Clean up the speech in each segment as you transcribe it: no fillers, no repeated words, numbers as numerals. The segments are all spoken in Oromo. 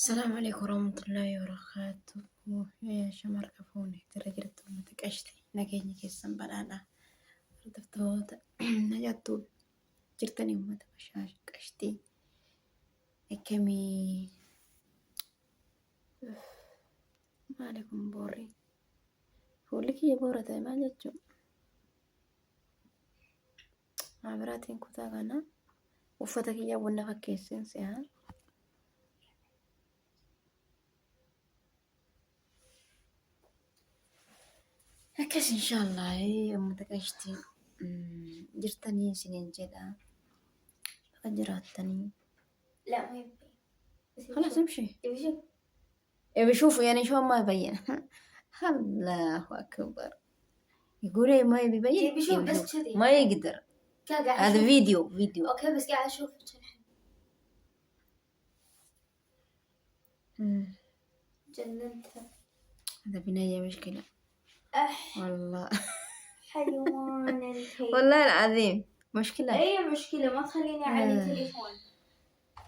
السلام عليكم ورحمة الله وبركاته. يا شمر كفوني ترى جرت متكشتي نجيني كيسن بلانا ردفتوت نجاتو جرتني متكشاش كشتي كمي ما عليكم بوري فولك يا بورة ما جاتو عبراتين كتاغانا وفتك يا بنا فكيسين سيها هكاس إن شاء الله هي متكشتي جرتني سنين جدا أجراتني لا ما يبين بس خلاص امشي يبي بيشوفوا يعني شو ما يبين الله أكبر يقول إيه ما يبي يبين يبي يشوف بس كذي ما يقدر قاعد هذا أشوف. فيديو اوكي بس قاعد اشوف جننت هذا بنية مشكلة والله حيوان الهي. والله العظيم مشكلة اي مشكلة ما تخليني اعلي تليفون.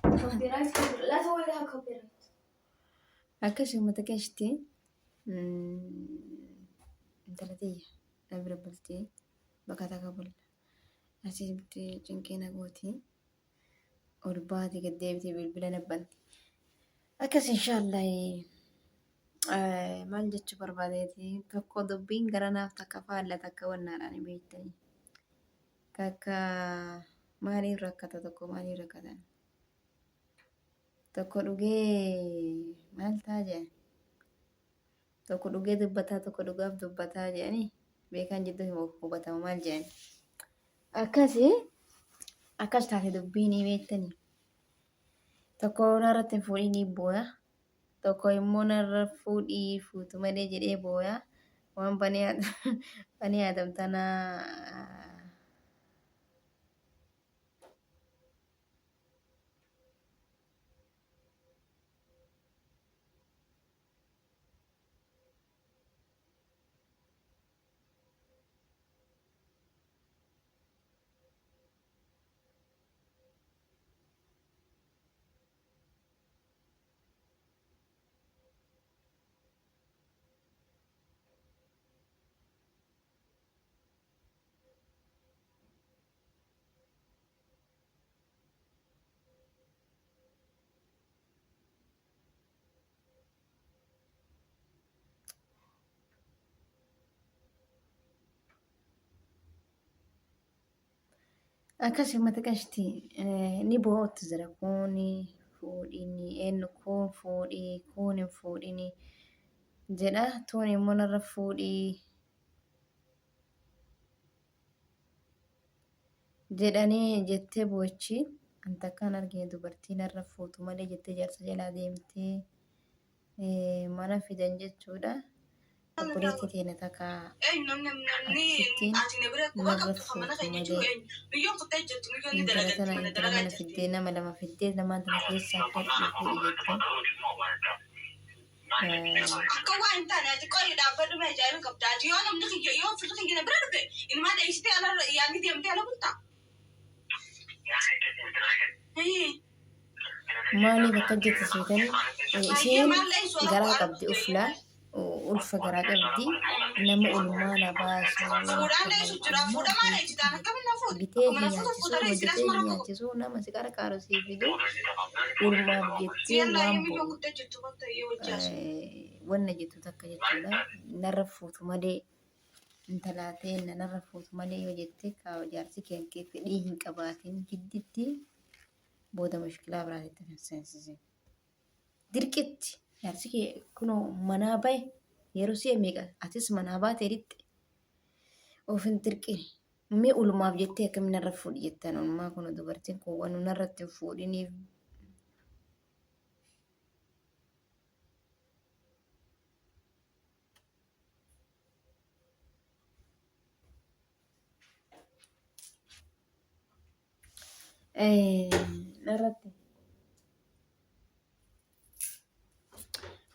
كوبي رايت لا تسوي لها كوبي رايت. أكشف متكشتي ثلاثية أبرة بلتي بكتا قبل أسيبتي جنكينا قوتي ورباتي قديبتي بالبلانة بنتي أكس إن شاء الله maal jechuu barbaadeeti tokko dubbiin gara naaf takka faalla takka wannaadhaan beektanii takka maaliif rakkata tokko maaliif rakkatan tokko dhugee maal ta'a jedhan tokko dhugee dubbataa tokko dhugaaf dubbataa jedhanii beekan jidduu hubatama maal jedhan akkas taate dubbiin beektanii tokko narratti hin fuudhiin booya tokko immoo narra fuudhii fuutu malee jedhee booya waan banii adamtanaa akkasumatti qashti ni boo'otti jira kuni fuudhini eenyu kun fuudhii kun hin fuudhini jedha tuun immoo narra fuudhii jedhanii jettee boochi anta akkaan argine dubartii narra fuutu malee jettee jaarsa jalaa deemtee mana fidan jechuudha. Obboleettii teenya takka akkasittiin narra fuutu malee intala tana intala mana fiddee nama lama fiddee lamaan tana keessaa akka fuudhi jettee. Akka waan taanaati qorii dhaabbadhu mee ajaa'iba qabdaa yoo namni kiyya yoo firri kiyya bira dhufe ilmaa dheessitee ala yaadni deemtee ala bultaa. Maaliif akka jettisiitanii isheen garaa qabdi uflaa ulfa garaa qabdi nama ulmaa na baasu bitee nyaachisuu hojjetee nyaachisuu nama si qarqaaru sii fidu ulmaaf jettee wanna jettu takka jechuudha narra fuutu malee intalaa ta'e narra fuutu malee yoo jette jaarsi kee fedhii hin qabaatin jidditti booda mushkilaa biraatitti seensise dirqitti jaarsi kee kunoo manaa bahe yeroo si'a meeqa atis manaa baatee dhitte ofin dirqini mee ulmaaf jettee akkamiin narra fuudhi jettan ulmaa kun dubartiin kun waan narratti hin fuudhiniif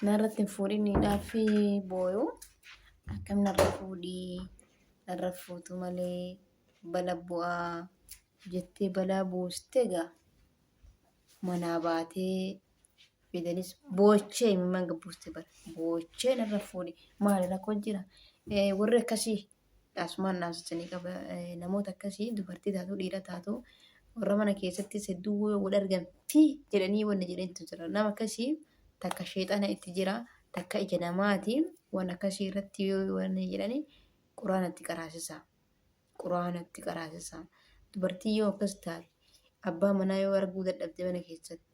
narratti hin fuudhiniidhaaf booyu akkam narra fuudhii narra fuutu malee bala bu'aa jettee balaa buustee gaa manaa baatee fidanis boochee imimmaan gabbuuste bara boochee narra fuudhi maali rakkoo jira warri akkasii asumaan naasisanii qaba namoota akkasii dubartii taatu dhiira taatu warra mana keessatti hedduu wal argamti jedhanii wanna jedhantu jira nama akkasii takka sheexana itti jira takka ija namaati waan akkasii irratti wanna jedhanii quraanatti qaraasisaa quraanatti qaraasisaa dubartii yoo akkas taate abbaa manaa yoo arguu dadhabde mana keessatti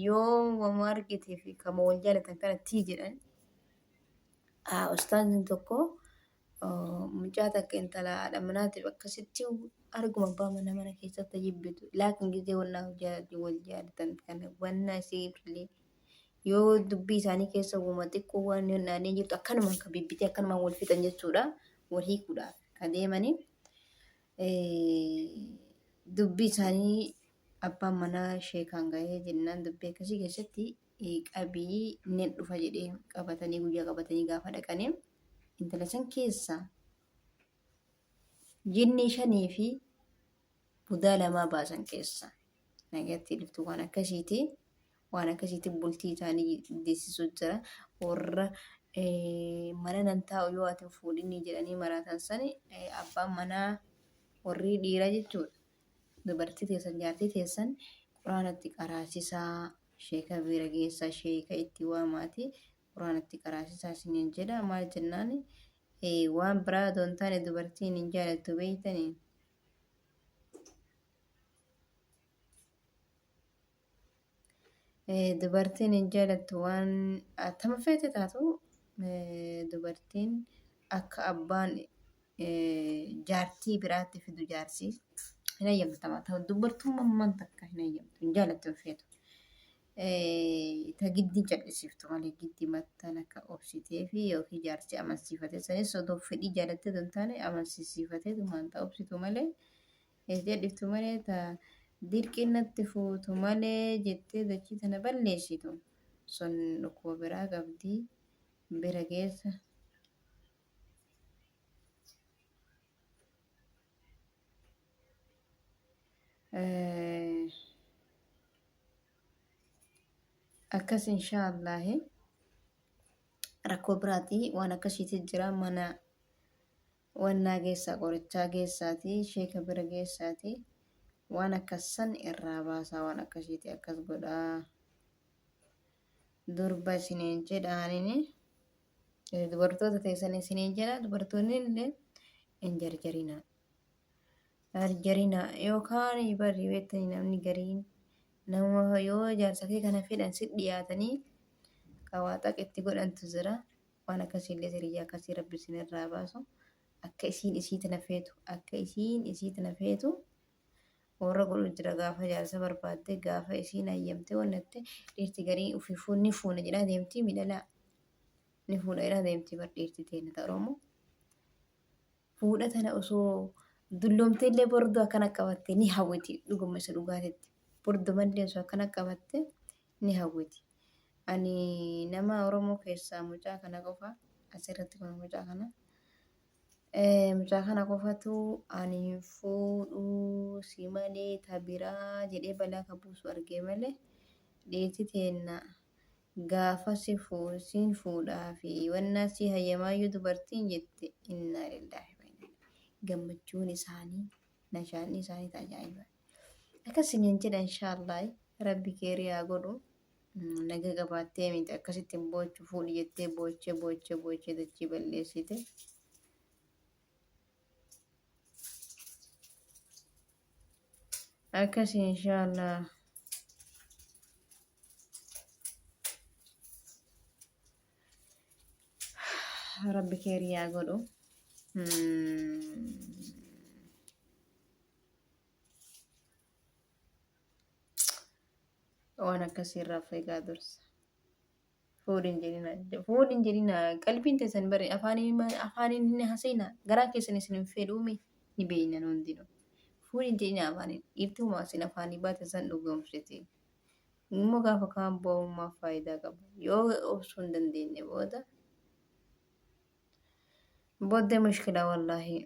yoo wama argitee fi kama wal jaalatan kanatti jedhan ustaaziin tokko mucaa takka intala haadha manaatiif akkasitti arguma abbaa manaa mana keessatti jibbitu laakin gizee wal jaalatan kana wanna isiifillee yoo dubbii isaanii keessa uuma xiqqoo waan naannee jirtu akkanuma akka bibbitee akkanuma wal fixan jechuudha wal hiikuudhaaf adeemanii dubbii isaanii abbaan manaa sheekaan gahee jennaan dubbii akkasii keessatti qabii nen dhufa jedhee qabatanii guyyaa qabatanii gaafa dhaqanii intala san keessa jinni 5 fi budaa 2 baasan keessa nagatti dhuftu waan akkasiiti bultii isaanii deessisuu jira warra mana nan taa'u yoo ati fuudhinni jedhanii maraatan sani abbaan manaa warri dhiira jechuudha dubartii teessan jaartii teessan quraanatti qaraasisaa sheeka bira geessaa sheeka itti waamaati quraanatti qaraasisaa isiniin jedha maal jennaan waan biraa doon taane dubartiin hin jaalattu beeytanii dubartiin hin jaalattu waan attama feete taatu dubartiin akka abbaan jaartii biraatti fidu jaarsi hin ayyamtama ta'u dubartummaan takka hin ayyamtu hin jaalattu feetu ta giddi jal'isiiftu malee giddi mattaan akka obsitee fi yookiin jaarsi amansiifate sanis odoo fedhii jaalattee don taane amansiisiifatee dumaan ta'a obsitu malee jedhiftu malee ta dirqinnatti fuutu malee jettee dachii tana balleessitu sun dhukkuba biraa qabdii bira geessa. Akkas inshaallah rakkoo biraatii waan akkasiitti jira mana wannaa geessaa qorichaa geessaati sheeka bira geessaati waan akkasan irraa baasaa waan akkasiitti akkas godhaa durba isiniin jedhaanini dubartoota teessan isiniin jedha dubartoonni illee hin jarjarina yookaan barri beektanii namni gariin nama yoo jaarsakee kana fedhan si dhiyaatanii qawaaxaq itti godhantu jira waan akkasiillee siriyyaa akkasii rabbi isin irraa baasu akka isiin isii tana feetu warra godhu jira gaafa jaarsa barbaadde gaafa isiin hayyamte wannatte dhiirti garii ufiifuu ni fuuna jedhaa deemtii midhalaa ni fuudha jedhaa deemtii bar dhiirti teenya ta'a oromoo fuudha tana osoo dulloomte illee bordoo akkana qabatte ni hawwiti dhuguma isa dhugaatetti bordo mallee osoo akkana qabatte ni hawwiti ani nama oromoo keessaa mucaa kana qofa asirratti kun mucaa kana qofatu ani fuudhuu si malee tabiraa jedhee balaa kabuusu argee malee dhiirti teenna gaafa siin fuudhaa fi wannaa si hayyamaayyuu dubartiin jette innaa lillahi gammachuun isaanii nashaanni isaanii tajaajiba akkasiniin jedha inshaallah rabbi keerii haa godhu naga qabaattee miti akkasitti boochu fuudhi jettee boochee dachii balleessite akkasi inshaallah rabbi keerii haa godhu waan akkasiirraa fayyaa dursa fuudhin jedhina qalbiin teessan bare afaaniin hin haseena garaa keessan isin hin fedhuume ni beeynan hundinu fuudhin jedhina afaaniin dhiirtuma isin afaanii baate san dhugoomsite immoo gaafa kaan bo'ummaa faayidaa qaba yoo obsuu hin dandeenye booddee mushkilaa wallaahi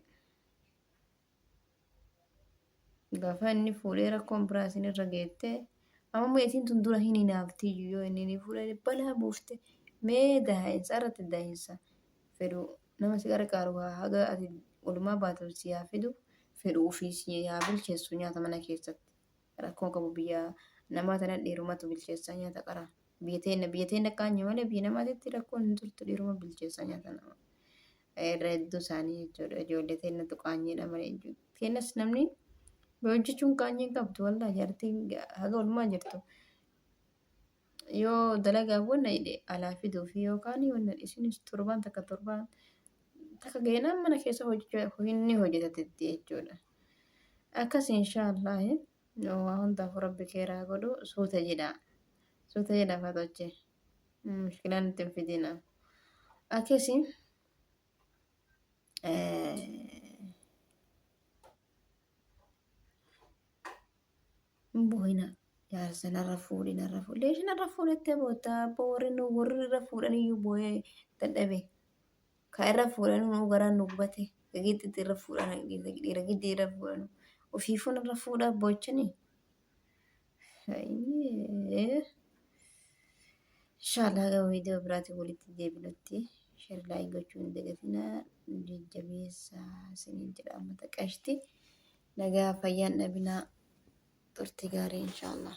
gaafa inni fuudhee rakkoon biraa isin irra geette amma meetiin tun dura hin hinaafti yoo inni fuudhee balaa buufte mee daa'insa irratti daa'insa fedhu nama si gargaaru haga ati walumaa baatu si haa fidu fedhu ofii si haa bilcheessu nyaata mana keessatti rakkoo qabu biyya namaa tana dhiirumatu bilcheessaa nyaata qara biyya teenya kaanye malee biyya namaatitti rakkoon hin turtu dhiiruma bilcheessaa nyaata nama irra hedduu isaanii jechuudha ijoollee teenya tuqaanyeedha malee keenyas namni hojjechuun kaanyee qabdu walaa jaartii haga walumaa jirtu yoo dalagaa wanna hidhe alaa fiduu fi yookaan wanna isinis torbaan takka geenaan mana keessa inni hojjetatetti jechuudha. Akkas inshaallah waa hundaaf rabbi keeraa godhu suuta jedha. Suuta jedha faatoche. Mushkilaan itti hin fidina. Akkasi bohina jaarsa narra fuudhi leeshin narra fuudhattee boota warri irra fuudhan iyyuu boo'ee dadhabe ka irra fuudhan nu garaan nu gubate giddi irra fuudhan dhiira giddi irra fuudhan ofiifuu narra fuudhaa boochanii inshallah gama viidiyoo biraatiin walitti deebinutti share gochuun hin dagatinaa jajjabeessaa isiniin jedha ammata qashti nagaa fayyaan dhabinaa turtii gaarii inshallah.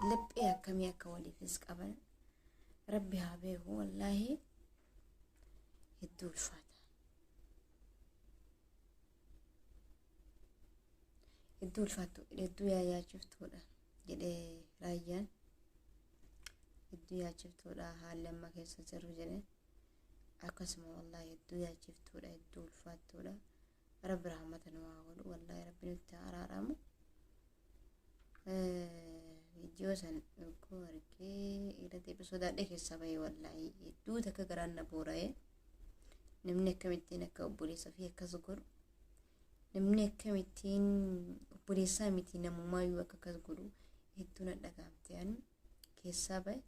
Laphee akkamii akka waliifis qaban rabbi haa beeku wallaahi hedduu ulfaata. Hedduu ulfaatu hedduu yaachiftuudha jedhee raayyaan hedduu yaachiftuudha haalli amma keessa jiru jedhee akkasuma wallaahi hedduu yaachiftuudha hedduu ulfaattuudha rabbi rahmata nu haa godhu wallaahi rabbi nutti araaramu. Video san ugu argee irratti episodaadha keessa bahee wallaahi hedduu takka garaan na boora'ee namni akkamittiin akka obboleessa fi akkas godhu namni akkamittiin obboleessaa miti namumaayyuu akka akkas godhu hedduu na dhagaamte keessaa bahe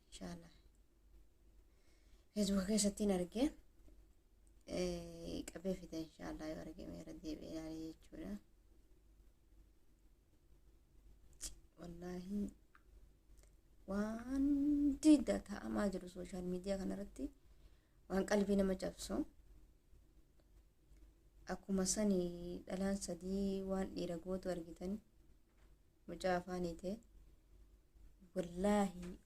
inshallah Facebook keessattiin argee qabee fida inshallah yoo argame irra deebi'ee ilaalee jechuudha. Wallahi waan dida ta'amaa jiru sooshaal miidiyaa kanarratti waan qalbii nama cabsu akkuma sanii dhalaan sadii waan dhiira gootu argitan mucaa afaanii ta'e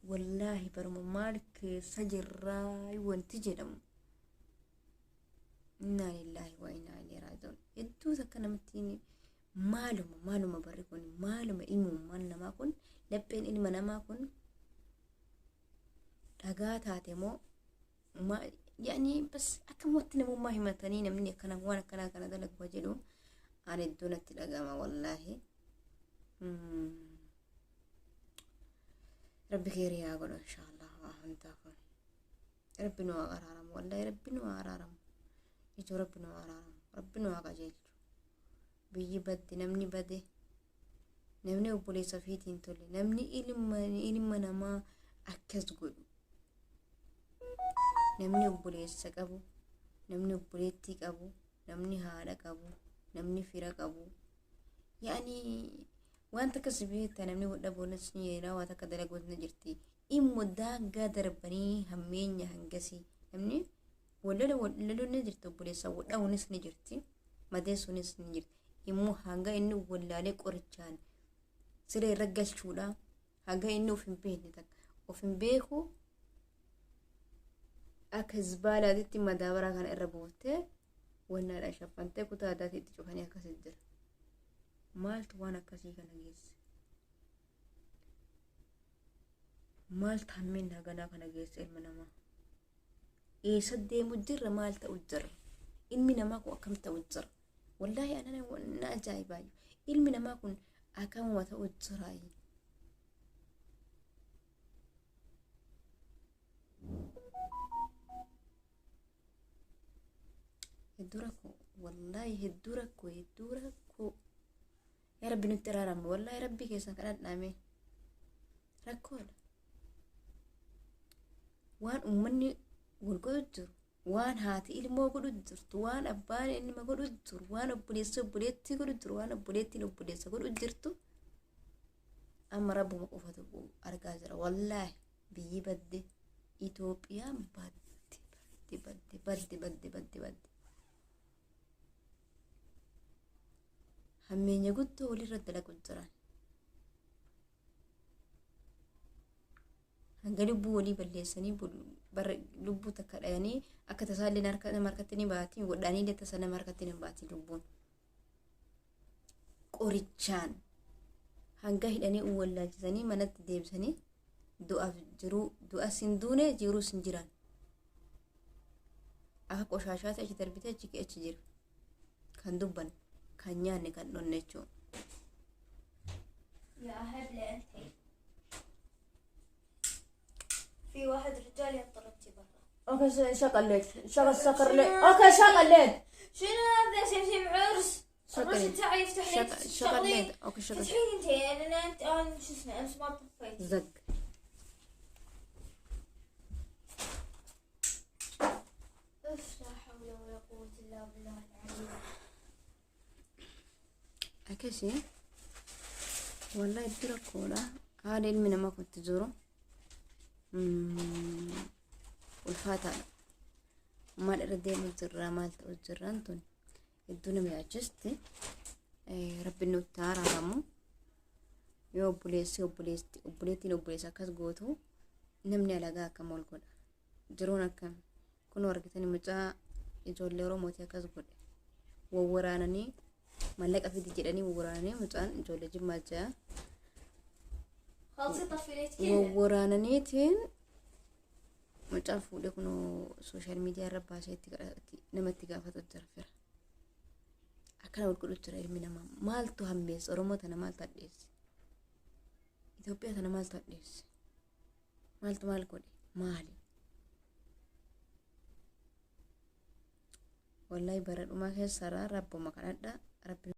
wallaahi baruma maal keessa jirraa wanti jedhamu inna lillahi wa inna ilaihi raaji'uun hedduu takka namatti maaluma barri kun maaluma ilmummaan namaa kun lapheen ilma namaa kun dhagaa taate moo yaani bas akkamatti namummaa himatanii namni akkana waan akkana kana dalagu jedhu aan hedduu natti dhagama wallaahi. Rabbi khairii haa godhu inshallah waa hundaa kun rabbi nu haa araaramu wallaahi rabbi nu haa araaramu ijoo rabbi nu haa araaramu rabbi nu haa qajeelchu. Biyyi badde namni bade namni obboleessa fiitiin tole namni ilma namaa akkas godhu namni obboleessa qabu namni obboleettii qabu namni haadha qabu namni fira qabu yaani wanta akkas beekta namni wadha boonas ni yeelaa waan akka dalagoot na jirti immoo daangaa darbanii hammeenya hangasii namni wallolo ni jirti obboleessa wadha'uunis ni jirti madeessuunis ni jirti. Immoo hanga inni wallaalee qorichaan siree irra galchuudha hanga inni of hin beekne takka of hin beeku akka zbaalaatitti madaabaraa kana irra buuftee wannaadha shaffantee kutaa addaatiitti cufanii akkasitti jira. Maaltu waan akkasii kana geesse? Maaltu hammeen haganaa kana geesse ilma namaa? Eessa deemu jirra maal ta'u jirra? Ilmi namaa kun akkam ta'u jirra? Wallahi ana na ajaa'ibaayyu ilmi namaa kun akkam ta'u jiraayi. Hedduu wallahi hedduu rakkoo yaa rabbi nutti araaramu wallahi rabbi keessan kadhadhaame rakkoodha waan ummanni walgodhu jiru waan haati ilmoo godhu jirtu waan abbaan ilma godhu jiru waan obboleessa obboleettii godhu jiru waan obboleettiin obboleessa godhu jirtu أما ربو مقوفتو أرقازر والله بيبدي إثيوبيا بدي همين يقولتو ولي رد لك الزران hanga lubbuu walii balleessanii lubbuu takka dhayanii akka tasaallee nama harkatti ni baatiin godhaanii illee tasa nama harkatti hin baatiin lubbuun qorichaan hanga hidhanii uwwallaalchisanii manatti deebisanii du'aaf jiru du'as hin duune jiruus hin jiran akka qoshaashaatti achi darbitee achi jiru kan dubban kan nyaanne kan dhonne jechuudha. في واحد رجال يطردني برا. اوكي شغلت شغل سكر لي. اوكي شغلت. شنو هذا شيء عرس؟ الرجل تاعي يفتح لي شغلت. اوكي شغلت. تفتحين انت انا شو اسمه امس ما طفيت. زق. اف لا حول ولا قوة الا بالله العلي. أكشي والله يدرك ولا هذا المنا ما كنت زوره والفاتحة ما ردي من زرا مالت وزرانتون الدنيا ميعجزتي رب النوتار عمو يو بوليسي أكاس قوتو نمني على ذاك مول كود جرونا كم كنو ورقتني مجا يجول ليرو موتي أكاس قود وورانني مالك أفيد جيراني وورانني مجان جول جمع جا خلصي طفيت كذا ووراننيتين مجان فودي كنو سوشيال ميديا ربا شيء نمتي قافة الجرفر أكنا والكل ترى المنا مالتو همبيس أرومو تنا مال تدريس إثيوبيا تنا مال تدريس مالتو مال كودي مالي والله برد وما كان سرا ربو ما كان ربي